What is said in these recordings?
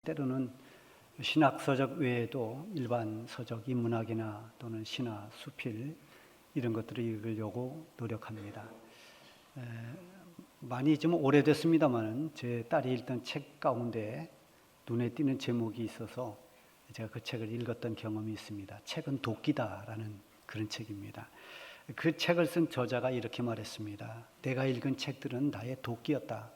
때로는 신학 서적 외에도 일반 서적, 인문학이나 또는 신화, 수필 이런 것들을 읽으려고 노력합니다. 많이 좀 오래됐습니다만 제 딸이 읽던 책 가운데 눈에 띄는 제목이 있어서 제가 그 책을 읽었던 경험이 있습니다. 책은 도끼다라는 그런 책입니다. 그 책을 쓴 저자가 이렇게 말했습니다. 내가 읽은 책들은 나의 도끼였다.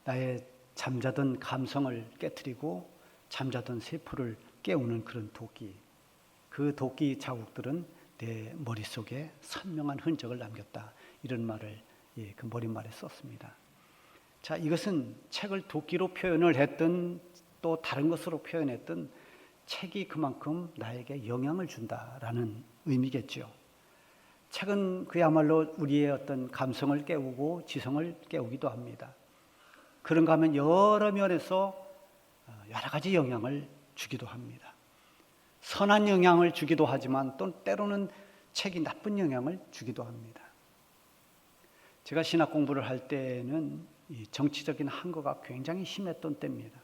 나의 잠자던 감성을 깨트리고 잠자던 세포를 깨우는 그런 도끼. 그 도끼 자국들은 내 머릿속에 선명한 흔적을 남겼다. 이런 말을 그 머릿말에 썼습니다. 자, 이것은 책을 도끼로 표현을 했든 또 다른 것으로 표현했든 책이 그만큼 나에게 영향을 준다라는 의미겠죠. 책은 그야말로 우리의 어떤 감성을 깨우고 지성을 깨우기도 합니다. 그런가 하면 여러 면에서 여러 가지 영향을 주기도 합니다. 선한 영향을 주기도 하지만 또 때로는 책이 나쁜 영향을 주기도 합니다. 제가 신학 공부를 할 때는 이 정치적인 항거가 굉장히 심했던 때입니다.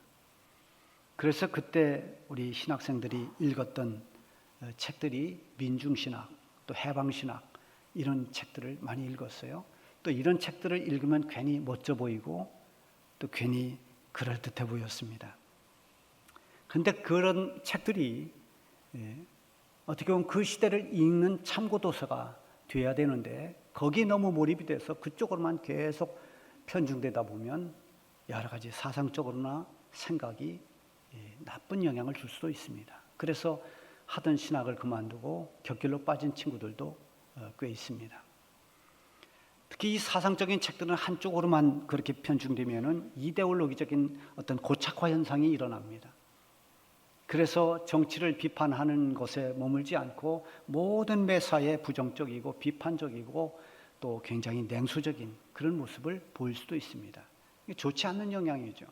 그래서 그때 우리 신학생들이 읽었던 책들이 민중신학, 또 해방신학 이런 책들을 많이 읽었어요. 또 이런 책들을 읽으면 괜히 멋져 보이고 또 괜히 그럴듯해 보였습니다. 그런데 그런 책들이 어떻게 보면 그 시대를 읽는 참고도서가 돼야 되는데 거기에 너무 몰입이 돼서 그쪽으로만 계속 편중되다 보면 여러 가지 사상적으로나 생각이 나쁜 영향을 줄 수도 있습니다. 그래서 하던 신학을 그만두고 곁길로 빠진 친구들도 꽤 있습니다. 특히 이 사상적인 책들은 한쪽으로만 그렇게 편중되면은 이데올로기적인 어떤 고착화 현상이 일어납니다. 그래서 정치를 비판하는 것에 머물지 않고 모든 매사에 부정적이고 비판적이고 또 굉장히 냉소적인 그런 모습을 보일 수도 있습니다. 이게 좋지 않는 영향이죠.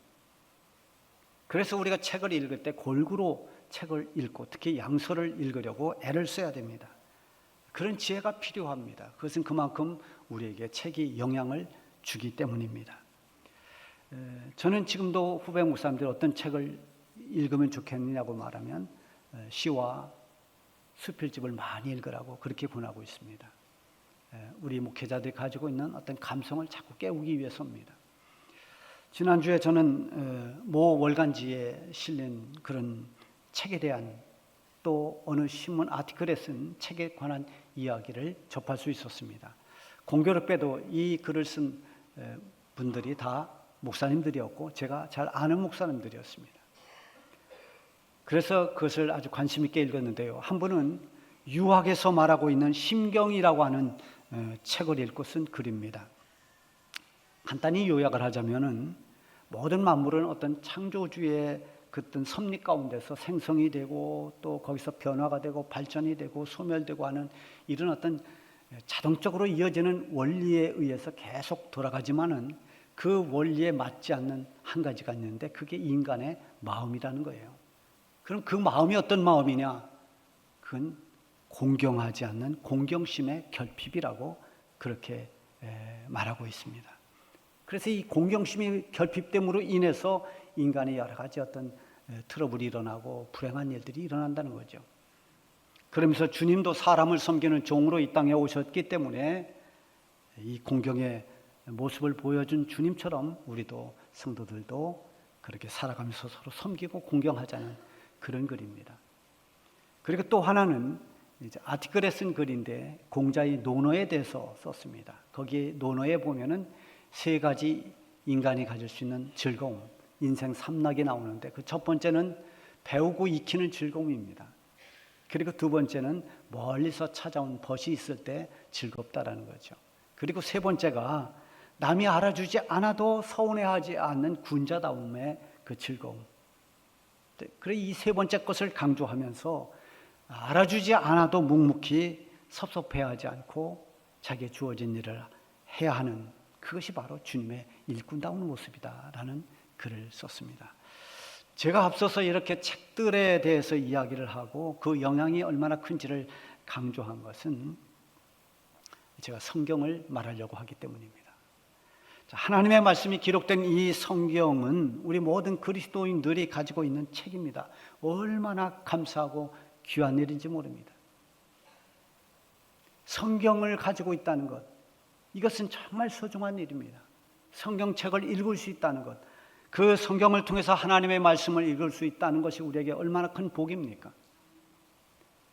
그래서 우리가 책을 읽을 때 골고루 책을 읽고 특히 양서를 읽으려고 애를 써야 됩니다. 그런 지혜가 필요합니다. 그것은 그만큼 우리에게 책이 영향을 주기 때문입니다. 저는 지금도 후배 목사님들 어떤 책을 읽으면 좋겠느냐고 말하면 시와 수필집을 많이 읽으라고 그렇게 권하고 있습니다. 우리 목회자들이 가지고 있는 어떤 감성을 자꾸 깨우기 위해서입니다. 지난주에 저는 모 월간지에 실린 그런 책에 대한 또 어느 신문 아티클에 쓴 책에 관한 이야기를 접할 수 있었습니다. 공교롭게도 이 글을 쓴 분들이 다 목사님들이었고 제가 잘 아는 목사님들이었습니다. 그래서 그것을 아주 관심 있게 읽었는데요. 한 분은 유학에서 말하고 있는 심경이라고 하는 책을 읽고 쓴 글입니다. 간단히 요약을 하자면은 모든 만물은 어떤 창조주의 어떤 섭리 가운데서 생성이 되고 또 거기서 변화가 되고 발전이 되고 소멸되고 하는 이런 어떤 자동적으로 이어지는 원리에 의해서 계속 돌아가지만은 그 원리에 맞지 않는 한 가지가 있는데 그게 인간의 마음이라는 거예요. 그럼 그 마음이 어떤 마음이냐? 그건 공경하지 않는 공경심의 결핍이라고 그렇게 말하고 있습니다. 그래서 이 공경심의 결핍됨으로 인해서 인간의 여러 가지 어떤 트러블이 일어나고 불행한 일들이 일어난다는 거죠. 그러면서 주님도 사람을 섬기는 종으로 이 땅에 오셨기 때문에 이 공경의 모습을 보여준 주님처럼 우리도 성도들도 그렇게 살아가면서 서로 섬기고 공경하자는 그런 글입니다. 그리고 또 하나는 이제 아티클에 쓴 글인데 공자의 논어에 대해서 썼습니다. 거기 논어에 보면은 세 가지 인간이 가질 수 있는 즐거움, 인생 삼락이 나오는데 그 첫 번째는 배우고 익히는 즐거움입니다. 그리고 두 번째는 멀리서 찾아온 벗이 있을 때 즐겁다라는 거죠. 그리고 세 번째가 남이 알아주지 않아도 서운해하지 않는 군자다움의 그 즐거움. 그래 이 세 번째 것을 강조하면서 알아주지 않아도 묵묵히 섭섭해하지 않고 자기의 주어진 일을 해야 하는 그것이 바로 주님의 일꾼다운 모습이다라는 글을 썼습니다. 제가 앞서서 이렇게 책들에 대해서 이야기를 하고 그 영향이 얼마나 큰지를 강조한 것은 제가 성경을 말하려고 하기 때문입니다. 하나님의 말씀이 기록된 이 성경은 우리 모든 그리스도인들이 가지고 있는 책입니다. 얼마나 감사하고 귀한 일인지 모릅니다. 성경을 가지고 있다는 것, 이것은 정말 소중한 일입니다. 성경책을 읽을 수 있다는 것, 그 성경을 통해서 하나님의 말씀을 읽을 수 있다는 것이 우리에게 얼마나 큰 복입니까?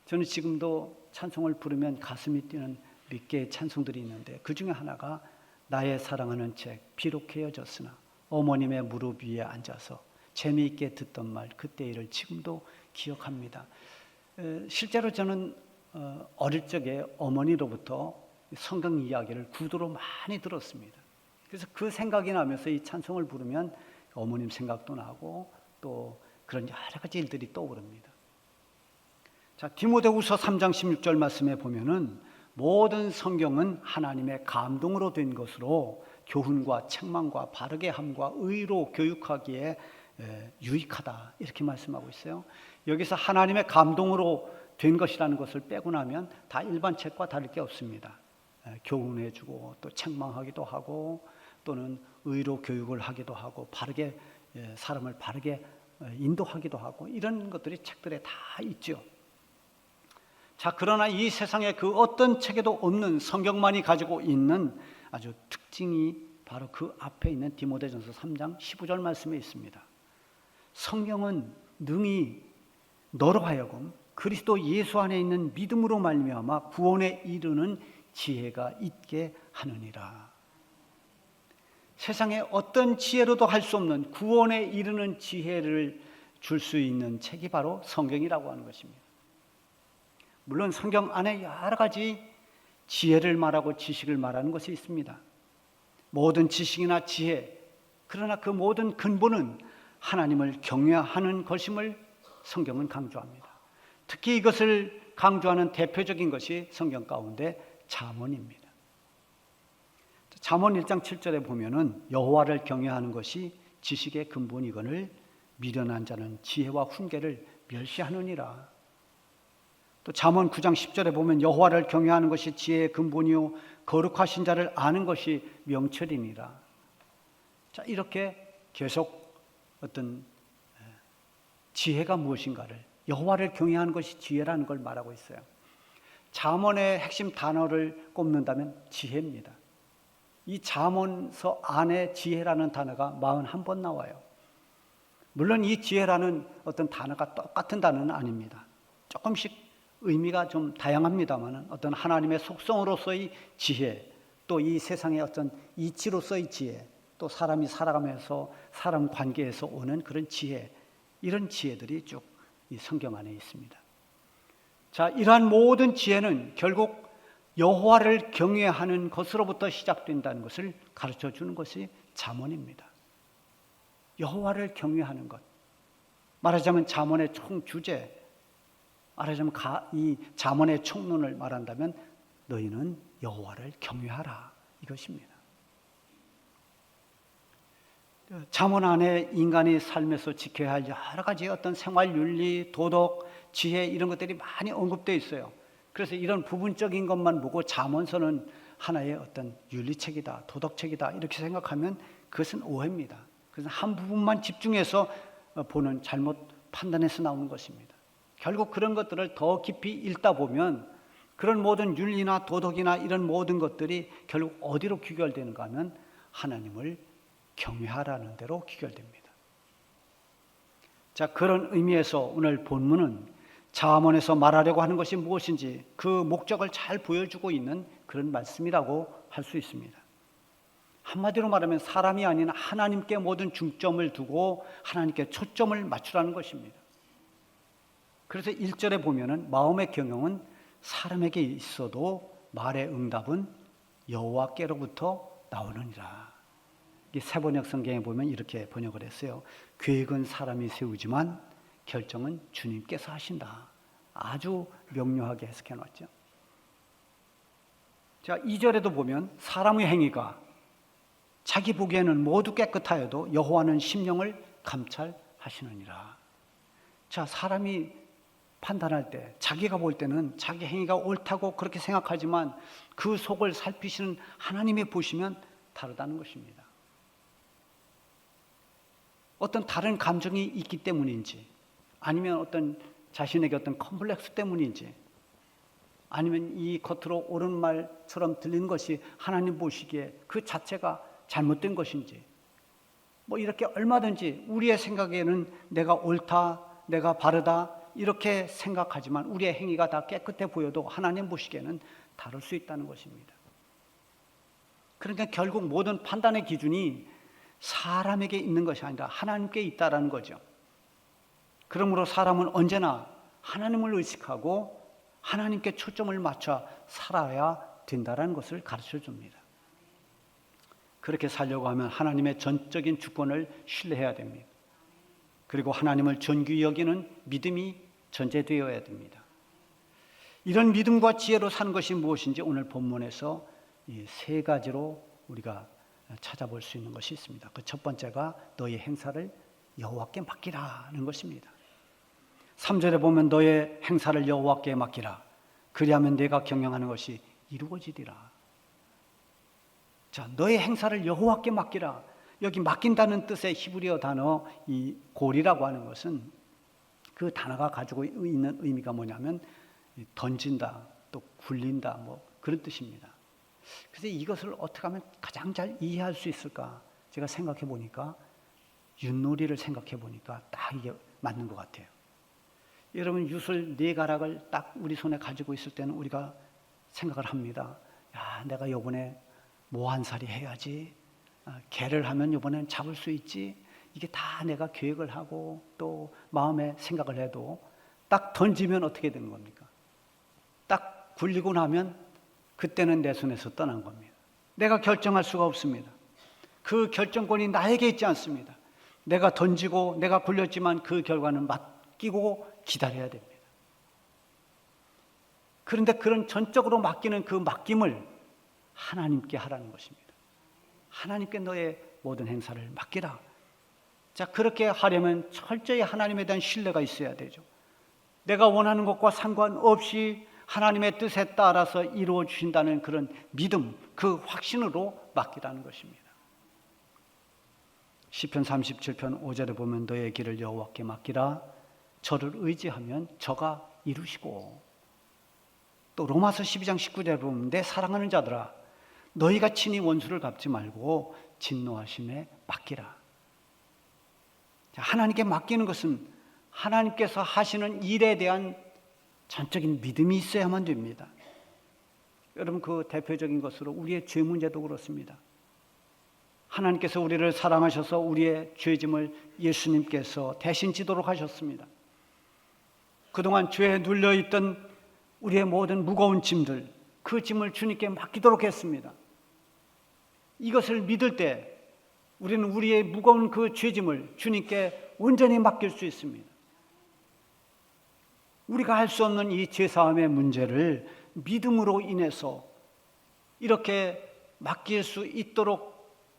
저는 지금도 찬송을 부르면 가슴이 뛰는 몇 개의 찬송들이 있는데 그 중에 하나가 나의 사랑하는 책 비록 헤어졌으나 어머님의 무릎 위에 앉아서 재미있게 듣던 말 그때 일을 지금도 기억합니다. 실제로 저는 어릴 적에 어머니로부터 성경 이야기를 구두로 많이 들었습니다. 그래서 그 생각이 나면서 이 찬송을 부르면 어머님 생각도 나고 또 그런 여러 가지 일들이 떠오릅니다. 자, 디모데후서 3장 16절 말씀에 보면은 모든 성경은 하나님의 감동으로 된 것으로 교훈과 책망과 바르게 함과 의로 교육하기에 유익하다 이렇게 말씀하고 있어요. 여기서 하나님의 감동으로 된 것이라는 것을 빼고 나면 다 일반 책과 다를 게 없습니다. 교훈해주고 또 책망하기도 하고 또는 의로 교육을 하기도 하고 바르게 사람을 바르게 인도하기도 하고 이런 것들이 책들에 다 있죠. 자, 그러나 이 세상에 그 어떤 책에도 없는 성경만이 가지고 있는 아주 특징이 바로 그 앞에 있는 디모데전서 3장 15절 말씀에 있습니다. 성경은 능히 너로 하여금 그리스도 예수 안에 있는 믿음으로 말미암아 구원에 이르는 지혜가 있게 하느니라. 세상에 어떤 지혜로도 할 수 없는 구원에 이르는 지혜를 줄 수 있는 책이 바로 성경이라고 하는 것입니다. 물론 성경 안에 여러 가지 지혜를 말하고 지식을 말하는 것이 있습니다. 모든 지식이나 지혜, 그러나 그 모든 근본은 하나님을 경외하는 것임을 성경은 강조합니다. 특히 이것을 강조하는 대표적인 것이 성경 가운데 잠언입니다. 잠언 1장 7절에 보면은 여호와를 경외하는 것이 지식의 근본이거늘 미련한 자는 지혜와 훈계를 멸시하느니라. 또 잠언 9장 10절에 보면 여호와를 경외하는 것이 지혜의 근본이요 거룩하신 자를 아는 것이 명철이니라. 자, 이렇게 계속 어떤 지혜가 무엇인가를 여호와를 경외하는 것이 지혜라는 걸 말하고 있어요. 잠언의 핵심 단어를 꼽는다면 지혜입니다. 이 잠언서 안에 지혜라는 단어가 41번 나와요. 물론 이 지혜라는 어떤 단어가 똑같은 단어는 아닙니다. 조금씩 의미가 좀 다양합니다만 어떤 하나님의 속성으로서의 지혜, 또 이 세상의 어떤 이치로서의 지혜, 또 사람이 살아가면서 사람 관계에서 오는 그런 지혜, 이런 지혜들이 쭉 이 성경 안에 있습니다. 자, 이러한 모든 지혜는 결국 여호와를 경외하는 것으로부터 시작된다는 것을 가르쳐 주는 것이 잠언입니다. 여호와를 경외하는 것, 말하자면 잠언의 총 주제, 말하자면 이 잠언의 총론을 말한다면 너희는 여호와를 경외하라 이것입니다. 잠언 안에 인간이 삶에서 지켜야 할 여러 가지 어떤 생활 윤리, 도덕, 지혜 이런 것들이 많이 언급되어 있어요. 그래서 이런 부분적인 것만 보고 잠언서는 하나의 어떤 윤리책이다, 도덕책이다 이렇게 생각하면 그것은 오해입니다. 그래서 한 부분만 집중해서 보는 잘못 판단해서 나오는 것입니다. 결국 그런 것들을 더 깊이 읽다 보면 그런 모든 윤리나 도덕이나 이런 모든 것들이 결국 어디로 귀결되는가 하면 하나님을 경외하라는 대로 귀결됩니다. 자, 그런 의미에서 오늘 본문은 잠언에서 말하려고 하는 것이 무엇인지 그 목적을 잘 보여주고 있는 그런 말씀이라고 할 수 있습니다. 한마디로 말하면 사람이 아닌 하나님께 모든 중점을 두고 하나님께 초점을 맞추라는 것입니다. 그래서 1절에 보면은 마음의 경영은 사람에게 있어도 말의 응답은 여호와께로부터 나오느니라. 이 세번역 성경에 보면 이렇게 번역을 했어요. 계획은 사람이 세우지만 결정은 주님께서 하신다. 아주 명료하게 해석해 놨죠. 자, 2절에도 보면 사람의 행위가 자기 보기에는 모두 깨끗하여도 여호와는 심령을 감찰하시느니라. 자, 사람이 판단할 때 자기가 볼 때는 자기 행위가 옳다고 그렇게 생각하지만 그 속을 살피시는 하나님이 보시면 다르다는 것입니다. 어떤 다른 감정이 있기 때문인지, 아니면 어떤 자신에게 어떤 컴플렉스 때문인지, 아니면 이 겉으로 옳은 말처럼 들리는 것이 하나님 보시기에 그 자체가 잘못된 것인지, 뭐 이렇게 얼마든지 우리의 생각에는 내가 옳다, 내가 바르다 이렇게 생각하지만 우리의 행위가 다 깨끗해 보여도 하나님 보시기에는 다를 수 있다는 것입니다. 그러니까 결국 모든 판단의 기준이 사람에게 있는 것이 아니라 하나님께 있다라는 거죠. 그러므로 사람은 언제나 하나님을 의식하고 하나님께 초점을 맞춰 살아야 된다는 것을 가르쳐 줍니다. 그렇게 살려고 하면 하나님의 전적인 주권을 신뢰해야 됩니다. 그리고 하나님을 존귀히 여기는 믿음이 전제되어야 됩니다. 이런 믿음과 지혜로 사는 것이 무엇인지 오늘 본문에서 이 세 가지로 우리가 찾아볼 수 있는 것이 있습니다. 그 첫 번째가 너의 행사를 여호와께 맡기라는 것입니다. 3절에 보면 너의 행사를 여호와께 맡기라. 그리하면 내가 경영하는 것이 이루어지리라. 자, 너의 행사를 여호와께 맡기라. 여기 맡긴다는 뜻의 히브리어 단어 이 골이라고 하는 것은 그 단어가 가지고 있는 의미가 뭐냐면 던진다, 또 굴린다, 뭐 그런 뜻입니다. 그래서 이것을 어떻게 하면 가장 잘 이해할 수 있을까? 제가 생각해 보니까 윷놀이를 생각해 보니까 딱 이게 맞는 것 같아요. 여러분, 윷을 네 가락을 딱 우리 손에 가지고 있을 때는 우리가 생각을 합니다. 야, 내가 요번에 뭐 한 살이 해야지, 개를 하면 이번엔 잡을 수 있지. 이게 다 내가 계획을 하고 또 마음에 생각을 해도 딱 던지면 어떻게 되는 겁니까? 딱 굴리고 나면 그때는 내 손에서 떠난 겁니다. 내가 결정할 수가 없습니다. 그 결정권이 나에게 있지 않습니다. 내가 던지고 내가 굴렸지만 그 결과는 맡기고 기다려야 됩니다. 그런데 그런 전적으로 맡기는 그 맡김을 하나님께 하라는 것입니다. 하나님께 너의 모든 행사를 맡기라. 자, 그렇게 하려면 철저히 하나님에 대한 신뢰가 있어야 되죠. 내가 원하는 것과 상관없이 하나님의 뜻에 따라서 이루어 주신다는 그런 믿음, 그 확신으로 맡기라는 것입니다. 시편 37편 5절에 보면 너의 길을 여호와께 맡기라. 저를 의지하면 저가 이루시고, 또 로마서 12장 19절에 보면 내 사랑하는 자들아 너희가 친히 원수를 갚지 말고 진노하심에 맡기라. 하나님께 맡기는 것은 하나님께서 하시는 일에 대한 전적인 믿음이 있어야만 됩니다. 여러분, 그 대표적인 것으로 우리의 죄 문제도 그렇습니다. 하나님께서 우리를 사랑하셔서 우리의 죄짐을 예수님께서 대신 지도록 하셨습니다. 그동안 죄에 눌려있던 우리의 모든 무거운 짐들, 그 짐을 주님께 맡기도록 했습니다. 이것을 믿을 때 우리는 우리의 무거운 그 죄짐을 주님께 온전히 맡길 수 있습니다. 우리가 할 수 없는 이 죄사함의 문제를 믿음으로 인해서 이렇게 맡길 수 있도록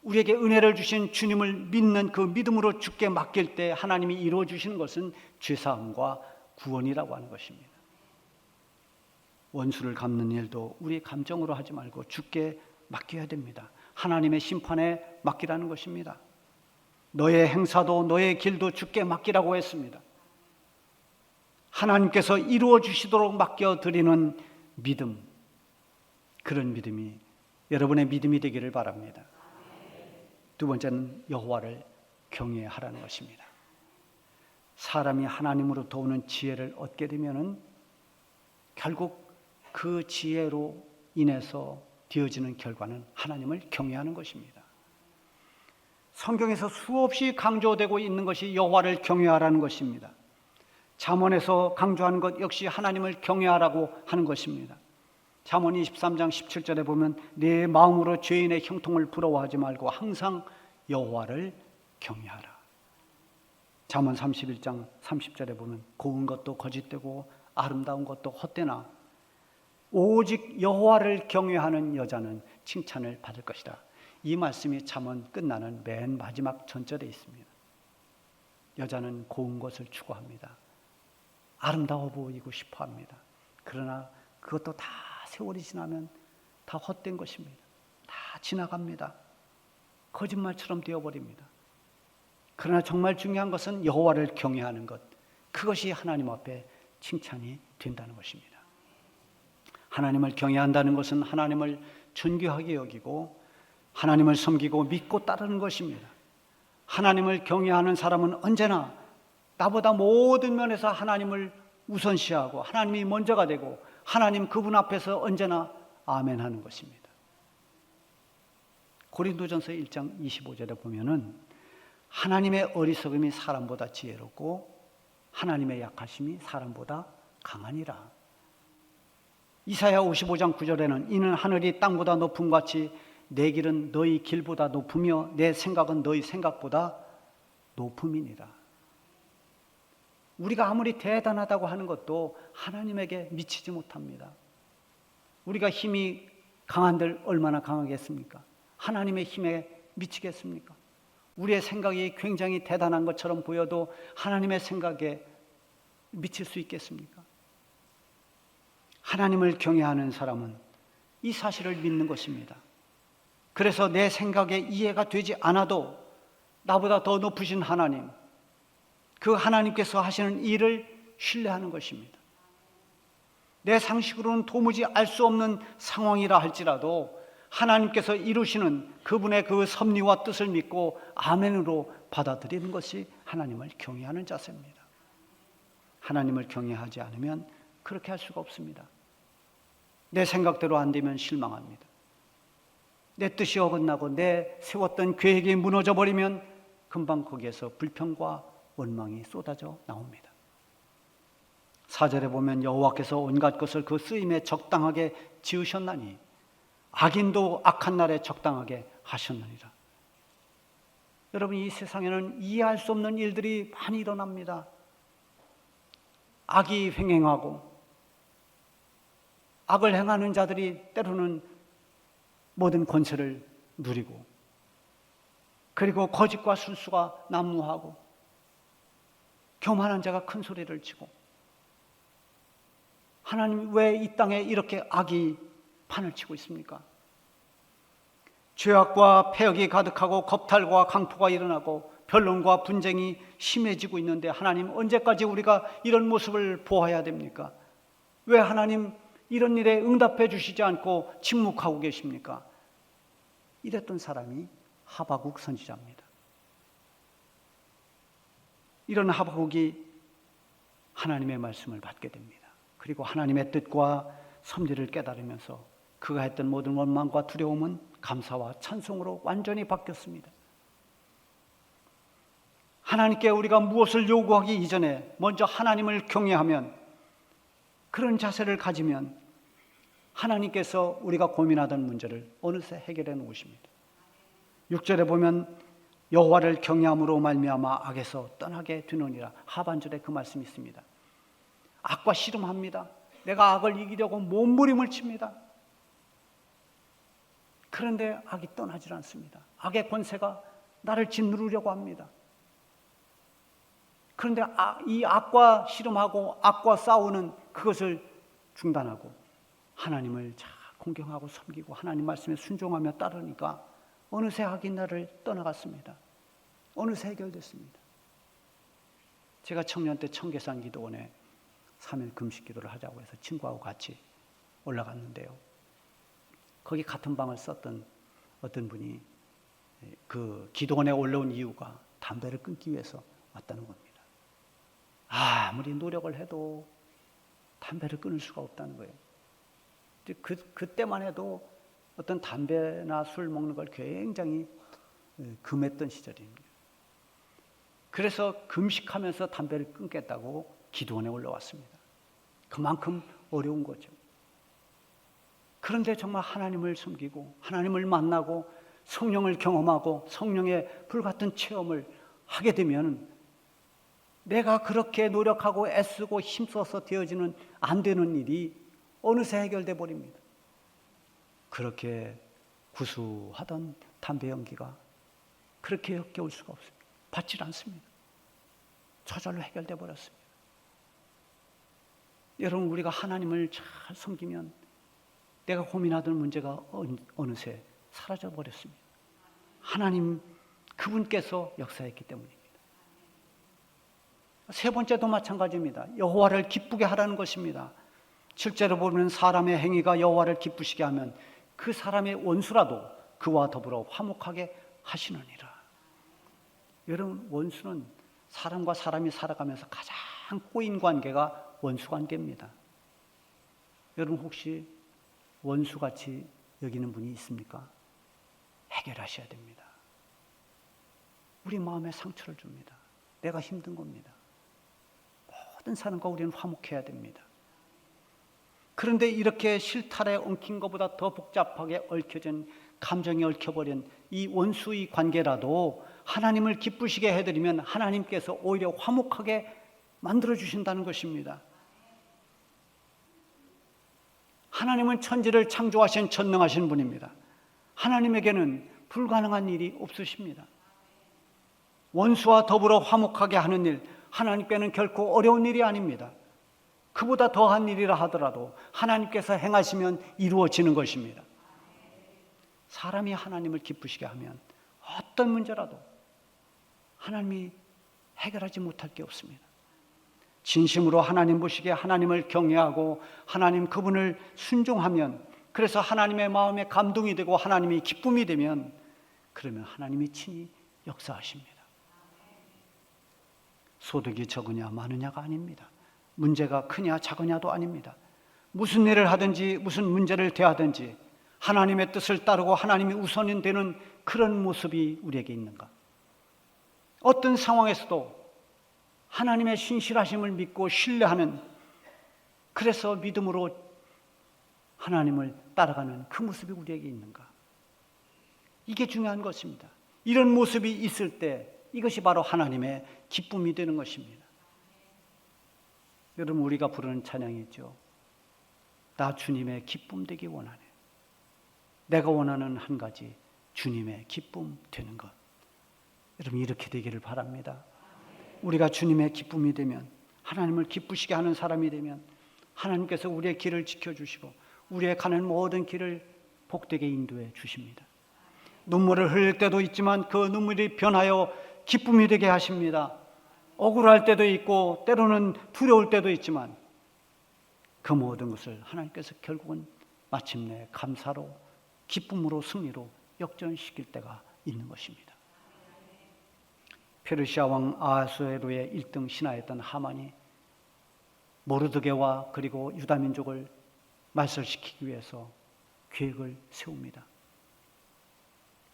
우리에게 은혜를 주신 주님을 믿는 그 믿음으로 주께 맡길 때 하나님이 이루어 주시는 것은 죄사함과 구원이라고 하는 것입니다. 원수를 갚는 일도 우리 감정으로 하지 말고 주께 맡겨야 됩니다. 하나님의 심판에 맡기라는 것입니다. 너의 행사도 너의 길도 주께 맡기라고 했습니다. 하나님께서 이루어 주시도록 맡겨드리는 믿음, 그런 믿음이 여러분의 믿음이 되기를 바랍니다. 두 번째는 여호와를 경외하라는 것입니다. 사람이 하나님으로부터 오는 지혜를 얻게 되면은 결국 그 지혜로 인해서 되어지는 결과는 하나님을 경외하는 것입니다. 성경에서 수없이 강조되고 있는 것이 여호와를 경외하라는 것입니다. 잠언에서 강조하는 것 역시 하나님을 경외하라고 하는 것입니다. 잠언 23장 17절에 보면 내 마음으로 죄인의 형통을 부러워하지 말고 항상 여호와를 경외하라. 잠언 31장 30절에 보면 고운 것도 거짓되고 아름다운 것도 헛되나 오직 여호와를 경외하는 여자는 칭찬을 받을 것이다. 이 말씀이 잠언 끝나는 맨 마지막 전절에 있습니다. 여자는 고운 것을 추구합니다. 아름다워 보이고 싶어 합니다. 그러나 그것도 다 세월이 지나면 다 헛된 것입니다. 다 지나갑니다. 거짓말처럼 되어버립니다. 그러나 정말 중요한 것은 여호와를 경외하는 것, 그것이 하나님 앞에 칭찬이 된다는 것입니다. 하나님을 경외한다는 것은 하나님을 존귀하게 여기고 하나님을 섬기고 믿고 따르는 것입니다. 하나님을 경외하는 사람은 언제나 나보다 모든 면에서 하나님을 우선시하고 하나님이 먼저가 되고 하나님 그분 앞에서 언제나 아멘 하는 것입니다. 고린도전서 1장 25절에 보면은 하나님의 어리석음이 사람보다 지혜롭고 하나님의 약하심이 사람보다 강하니라. 이사야 55장 9절에는 이는 하늘이 땅보다 높음 같이 내 길은 너희 길보다 높으며 내 생각은 너희 생각보다 높음이니라. 우리가 아무리 대단하다고 하는 것도 하나님에게 미치지 못합니다. 우리가 힘이 강한들 얼마나 강하겠습니까? 하나님의 힘에 미치겠습니까? 우리의 생각이 굉장히 대단한 것처럼 보여도 하나님의 생각에 미칠 수 있겠습니까? 하나님을 경외하는 사람은 이 사실을 믿는 것입니다. 그래서 내 생각에 이해가 되지 않아도 나보다 더 높으신 하나님, 그 하나님께서 하시는 일을 신뢰하는 것입니다. 내 상식으로는 도무지 알 수 없는 상황이라 할지라도 하나님께서 이루시는 그분의 그 섭리와 뜻을 믿고 아멘으로 받아들이는 것이 하나님을 경외하는 자세입니다. 하나님을 경외하지 않으면 그렇게 할 수가 없습니다. 내 생각대로 안 되면 실망합니다. 내 뜻이 어긋나고 내 세웠던 계획이 무너져 버리면 금방 거기에서 불평과 원망이 쏟아져 나옵니다. 4절에 보면 여호와께서 온갖 것을 그 쓰임에 적당하게 지으셨나니 악인도 악한 날에 적당하게 하셨느니라. 여러분, 이 세상에는 이해할 수 없는 일들이 많이 일어납니다. 악이 횡행하고 악을 행하는 자들이 때로는 모든 권세를 누리고 그리고 거짓과 술수가 난무하고 교만한 자가 큰 소리를 치고 하나님 왜 이 땅에 이렇게 악이 판을 치고 있습니까? 죄악과 폐역이 가득하고 겁탈과 강포가 일어나고 변론과 분쟁이 심해지고 있는데 하나님 언제까지 우리가 이런 모습을 보아야 됩니까? 왜 하나님 이런 일에 응답해 주시지 않고 침묵하고 계십니까? 이랬던 사람이 하박국 선지자입니다. 이런 하박국이 하나님의 말씀을 받게 됩니다. 그리고 하나님의 뜻과 섭리를 깨달으면서 그가 했던 모든 원망과 두려움은 감사와 찬송으로 완전히 바뀌었습니다. 하나님께 우리가 무엇을 요구하기 이전에 먼저 하나님을 경외하면, 그런 자세를 가지면 하나님께서 우리가 고민하던 문제를 어느새 해결해 놓으십니다. 6절에 보면 여호와를 경외함으로 말미암아 악에서 떠나게 되느니라. 하반절에 그 말씀이 있습니다. 악과 씨름합니다. 내가 악을 이기려고 몸부림을 칩니다. 그런데 악이 떠나질 않습니다. 악의 권세가 나를 짓누르려고 합니다. 그런데 이 악과 씨름하고 악과 싸우는 그것을 중단하고 하나님을 잘 공경하고 섬기고 하나님 말씀에 순종하며 따르니까 어느새 악이 나를 떠나갔습니다. 어느새 해결됐습니다. 제가 청년 때 청계산 기도원에 3일 금식 기도를 하자고 해서 친구하고 같이 올라갔는데요. 거기 같은 방을 썼던 어떤 분이 그 기도원에 올라온 이유가 담배를 끊기 위해서 왔다는 겁니다. 아무리 노력을 해도 담배를 끊을 수가 없다는 거예요. 그때만 해도 어떤 담배나 술 먹는 걸 굉장히 금했던 시절입니다. 그래서 금식하면서 담배를 끊겠다고 기도원에 올라왔습니다. 그만큼 어려운 거죠. 그런데 정말 하나님을 섬기고 하나님을 만나고 성령을 경험하고 성령의 불같은 체험을 하게 되면 내가 그렇게 노력하고 애쓰고 힘써서 되어지는 안 되는 일이 어느새 해결돼 버립니다. 그렇게 구수하던 담배 연기가 그렇게 역겨울 수가 없습니다. 받질 않습니다. 저절로 해결돼 버렸습니다. 여러분, 우리가 하나님을 잘 섬기면 내가 고민하던 문제가 어느새 사라져 버렸습니다. 하나님 그분께서 역사했기 때문입니다. 세 번째도 마찬가지입니다. 여호와를 기쁘게 하라는 것입니다. 실제로 보면 사람의 행위가 여호와를 기쁘시게 하면 그 사람의 원수라도 그와 더불어 화목하게 하시느니라. 여러분, 원수는 사람과 사람이 살아가면서 가장 꼬인 관계가 원수 관계입니다. 여러분, 혹시 원수같이 여기는 분이 있습니까? 해결하셔야 됩니다. 우리 마음에 상처를 줍니다. 내가 힘든 겁니다. 모든 사람과 우리는 화목해야 됩니다. 그런데 이렇게 실타래 엉킨 것보다 더 복잡하게 얽혀진, 감정이 얽혀버린 이 원수의 관계라도 하나님을 기쁘시게 해드리면 하나님께서 오히려 화목하게 만들어주신다는 것입니다. 하나님은 천지를 창조하신 전능하신 분입니다. 하나님에게는 불가능한 일이 없으십니다. 원수와 더불어 화목하게 하는 일, 하나님께는 결코 어려운 일이 아닙니다. 그보다 더한 일이라 하더라도 하나님께서 행하시면 이루어지는 것입니다. 사람이 하나님을 기쁘시게 하면 어떤 문제라도 하나님이 해결하지 못할 게 없습니다. 진심으로 하나님 보시기에 하나님을 경외하고 하나님 그분을 순종하면, 그래서 하나님의 마음에 감동이 되고 하나님이 기쁨이 되면, 그러면 하나님이 친히 역사하십니다. 소득이 적으냐 많으냐가 아닙니다. 문제가 크냐 작으냐도 아닙니다. 무슨 일을 하든지 무슨 문제를 대하든지 하나님의 뜻을 따르고 하나님이 우선이 되는 그런 모습이 우리에게 있는가? 어떤 상황에서도 하나님의 신실하심을 믿고 신뢰하는, 그래서 믿음으로 하나님을 따라가는 그 모습이 우리에게 있는가? 이게 중요한 것입니다. 이런 모습이 있을 때 이것이 바로 하나님의 기쁨이 되는 것입니다. 여러분, 우리가 부르는 찬양이 있죠. 나 주님의 기쁨 되기 원하네. 내가 원하는 한 가지, 주님의 기쁨 되는 것. 여러분, 이렇게 되기를 바랍니다. 우리가 주님의 기쁨이 되면, 하나님을 기쁘시게 하는 사람이 되면 하나님께서 우리의 길을 지켜주시고 우리의 가는 모든 길을 복되게 인도해 주십니다. 눈물을 흘릴 때도 있지만 그 눈물이 변하여 기쁨이 되게 하십니다. 억울할 때도 있고 때로는 두려울 때도 있지만 그 모든 것을 하나님께서 결국은 마침내 감사로, 기쁨으로, 승리로 역전시킬 때가 있는 것입니다. 페르시아 왕 아하수에로의 1등 신하였던 하만이 모르드게와 그리고 유다 민족을 말살시키기 위해서 계획을 세웁니다.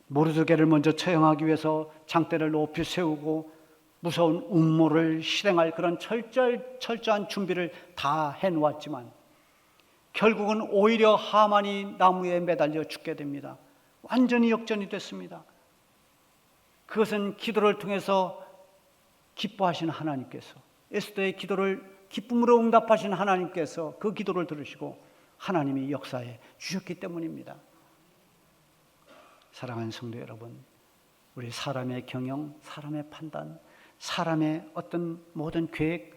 모르드게를 먼저 처형하기 위해서 장대를 높이 세우고 무서운 음모를 실행할 그런 철저한 준비를 다 해놓았지만 결국은 오히려 하만이 나무에 매달려 죽게 됩니다. 완전히 역전이 됐습니다. 그것은 기도를 통해서 기뻐하신 하나님께서, 에스더의 기도를 기쁨으로 응답하신 하나님께서 그 기도를 들으시고 하나님이 역사해 주셨기 때문입니다. 사랑하는 성도 여러분, 우리 사람의 경영, 사람의 판단, 사람의 어떤 모든 계획,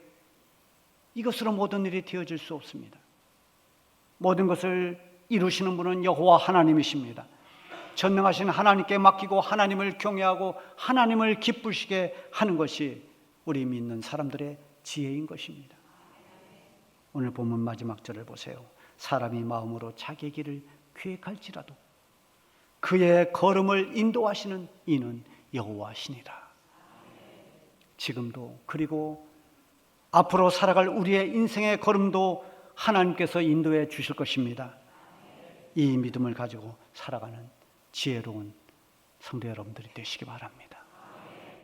이것으로 모든 일이 되어질 수 없습니다. 모든 것을 이루시는 분은 여호와 하나님이십니다. 전능하신 하나님께 맡기고 하나님을 경외하고 하나님을 기쁘시게 하는 것이 우리 믿는 사람들의 지혜인 것입니다. 오늘 본문 마지막 절을 보세요. 사람이 마음으로 자기의 길을 계획할지라도 그의 걸음을 인도하시는 이는 여호와시니라. 지금도, 그리고 앞으로 살아갈 우리의 인생의 걸음도 하나님께서 인도해 주실 것입니다. 이 믿음을 가지고 살아가는 지혜로운 성도 여러분들이 되시기 바랍니다.